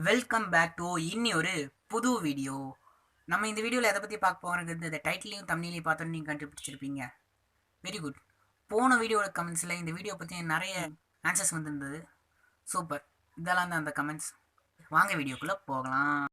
Welcome back to இன்னி ஒரு புது வீடியோ. நம்ம இந்த வீடியோவில் எதை பற்றி பார்க்க போகிறோங்கிறது இந்த டைட்டிலையும் தம்ப்நெயிலையும் பார்த்தோன்னு நீங்கள் கண்டுபிடிச்சிருப்பீங்க. Very good. போன வீடியோட கமெண்ட்ஸில் இந்த வீடியோ பற்றி நிறைய ஆன்சர்ஸ் வந்திருந்தது. சூப்பர். இதெல்லாம் தான் அந்த கமெண்ட்ஸ். வாங்க வீடியோக்குள்ளே போகலாம்.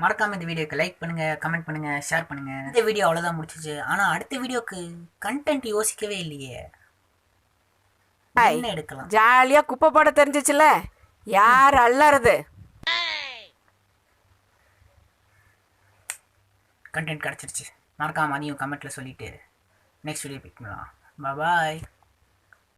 மறக்காம இந்த வீடியோக்கு லைக் பண்ணுங்க, கமெண்ட் பண்ணுங்க, ஷேர் பண்ணுங்க. இந்த வீடியோ அவ்வளோதான் முடிச்சிச்சு. ஆனால் அடுத்த வீடியோக்கு கண்டென்ட் யோசிக்கவே இல்லையே. என்ன எடுக்கலாம்? ஜாலியா குப்பை போட தெரிஞ்சிச்சுல, யார் அள்ளறது? கண்டென்ட் கிடச்சிருச்சு. மறக்காம அதையும் கமெண்ட்ல சொல்லிட்டு நெக்ஸ்ட் வீடியோ பிக் பண்ணலாம். பாய்.